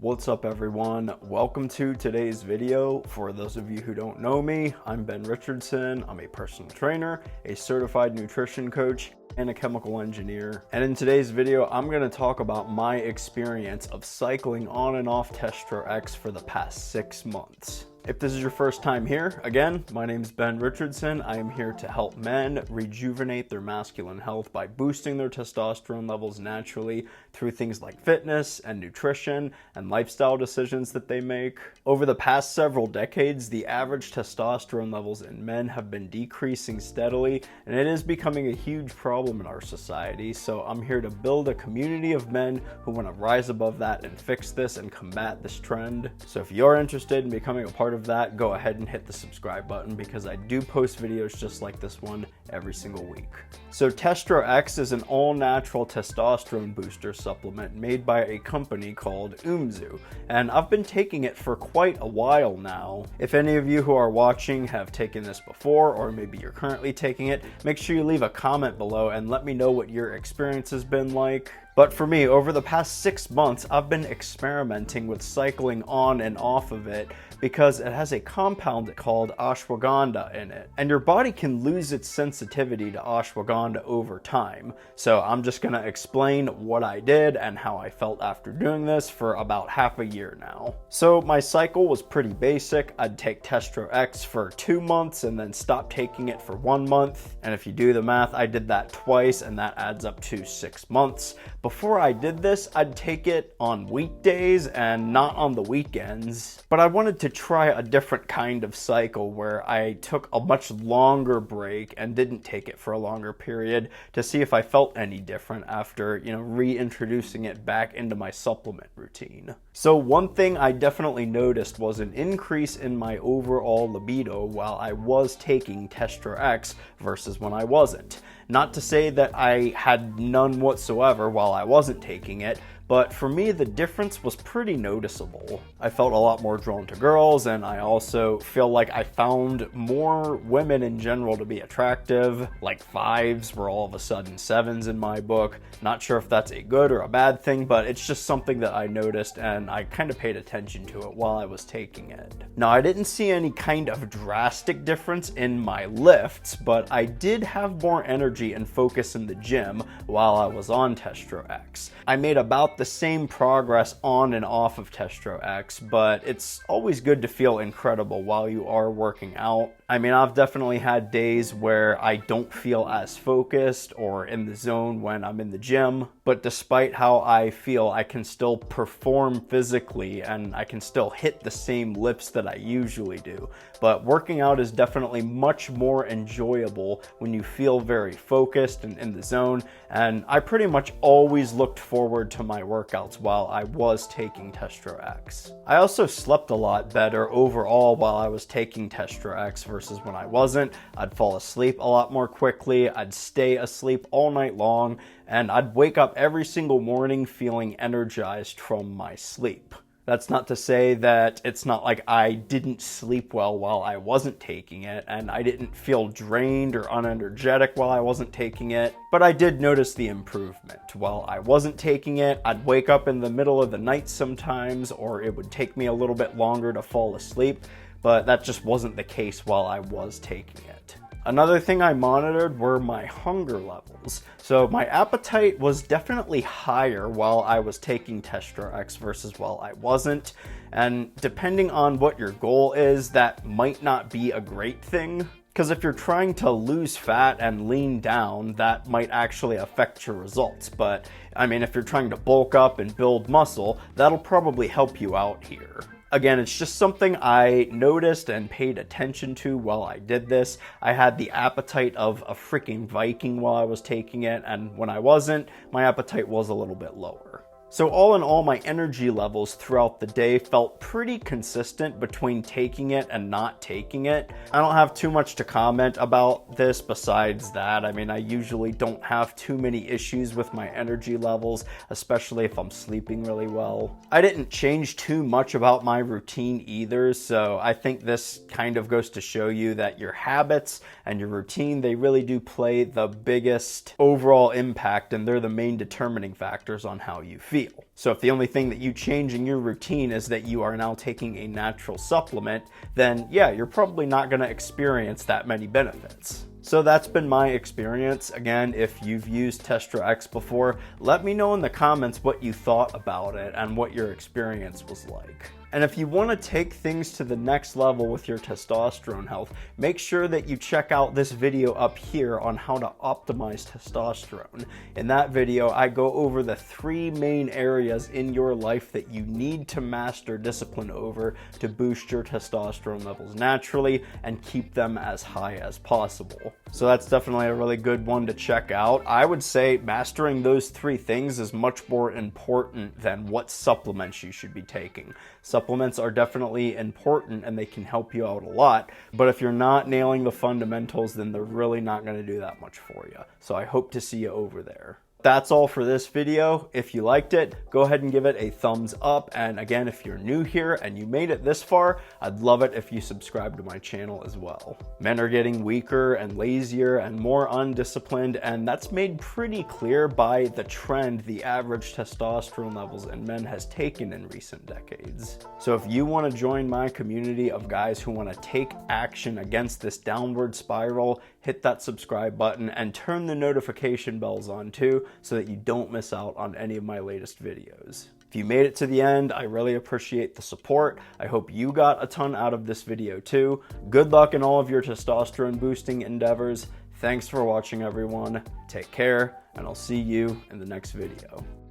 What's up everyone? Welcome to today's video. For those of you who don't know me, I'm Ben Richardson. I'm a personal trainer, a certified nutrition coach, and a chemical engineer. And in today's video, I'm going to talk about my experience of cycling on and off Testro X for the past 6 months. If this is your first time here, again, my name is Ben Richardson. I am here to help men rejuvenate their masculine health by boosting their testosterone levels naturally through things like fitness and nutrition and lifestyle decisions that they make. Over the past several decades, the average testosterone levels in men have been decreasing steadily, and it is becoming a huge problem in our society. So I'm here to build a community of men who want to rise above that and fix this and combat this trend. So if you're interested in becoming a part of that, go ahead and hit the subscribe button because I do post videos just like this one every single week. So Testro X is an all-natural testosterone booster supplement made by a company called UMZU, and I've been taking it for quite a while now. If any of you who are watching have taken this before, or maybe you're currently taking it, make sure you leave a comment below and let me know what your experience has been like. But for me, over the past 6 months, I've been experimenting with cycling on and off of it because it has a compound called ashwagandha in it. And your body can lose its sensitivity to ashwagandha over time. So I'm just gonna explain what I did and how I felt after doing this for about half a year now. So my cycle was pretty basic. I'd take Testro X for 2 months and then stop taking it for 1 month. And if you do the math, I did that twice and that adds up to 6 months. Before I did this, I'd take it on weekdays and not on the weekends, but I wanted to try a different kind of cycle where I took a much longer break and didn't take it for a longer period to see if I felt any different after, reintroducing it back into my supplement routine. So one thing I definitely noticed was an increase in my overall libido while I was taking Testro X versus when I wasn't. Not to say that I had none whatsoever while I wasn't taking it, but for me the difference was pretty noticeable. I felt a lot more drawn to girls, and I also feel like I found more women in general to be attractive. Like 5s were all of a sudden 7s in my book. Not sure if that's a good or a bad thing, but it's just something that I noticed and I kind of paid attention to it while I was taking it. Now, I didn't see any kind of drastic difference in my lifts, but I did have more energy and focus in the gym while I was on Testro X. I made about the same progress on and off of Testro X, but it's always good to feel incredible while you are working out. I mean, I've definitely had days where I don't feel as focused or in the zone when I'm in the gym, but despite how I feel, I can still perform physically and I can still hit the same lifts that I usually do. But working out is definitely much more enjoyable when you feel very focused and in the zone, and I pretty much always looked forward to my workouts while I was taking Testro X. I also slept a lot better overall while I was taking Testro X versus when I wasn't. I'd fall asleep a lot more quickly, I'd stay asleep all night long, and I'd wake up every single morning feeling energized from my sleep. That's not to say that it's not like I didn't sleep well while I wasn't taking it, and I didn't feel drained or unenergetic while I wasn't taking it, but I did notice the improvement. While I wasn't taking it, I'd wake up in the middle of the night sometimes, or it would take me a little bit longer to fall asleep, but that just wasn't the case while I was taking it. Another thing I monitored were my hunger levels. So my appetite was definitely higher while I was taking Testro X versus while I wasn't. And depending on what your goal is, that might not be a great thing. Because if you're trying to lose fat and lean down, that might actually affect your results. But I mean, if you're trying to bulk up and build muscle, that'll probably help you out here. Again, it's just something I noticed and paid attention to while I did this. I had the appetite of a freaking Viking while I was taking it, and when I wasn't, my appetite was a little bit lower. So all in all, my energy levels throughout the day felt pretty consistent between taking it and not taking it. I don't have too much to comment about this besides that. I mean, I usually don't have too many issues with my energy levels, especially if I'm sleeping really well. I didn't change too much about my routine either, so I think this kind of goes to show you that your habits and your routine, they really do play the biggest overall impact, and they're the main determining factors on how you feel. feel. So if the only thing that you change in your routine is that you are now taking a natural supplement, then yeah, you're probably not going to experience that many benefits. So that's been my experience. Again, if you've used Testro X before, let me know in the comments what you thought about it and what your experience was like. And if you want to take things to the next level with your testosterone health, make sure that you check out this video up here on how to optimize testosterone. In that video, I go over the 3 main areas in your life that you need to master discipline over to boost your testosterone levels naturally and keep them as high as possible. So that's definitely a really good one to check out. I would say mastering those 3 things is much more important than what supplements you should be taking. Supplements are definitely important and they can help you out a lot, but if you're not nailing the fundamentals, then they're really not going to do that much for you. So I hope to see you over there. That's all for this video. If you liked it, go ahead and give it a thumbs up. And again, if you're new here and you made it this far, I'd love it if you subscribe to my channel as well. Men are getting weaker and lazier and more undisciplined, and that's made pretty clear by the trend the average testosterone levels in men has taken in recent decades. So if you want to join my community of guys who want to take action against this downward spiral, hit that subscribe button and turn the notification bells on too, so that you don't miss out on any of my latest videos. If you made it to the end, I really appreciate the support. I hope you got a ton out of this video too. Good luck in all of your testosterone boosting endeavors. Thanks for watching, everyone. Take care, and I'll see you in the next video.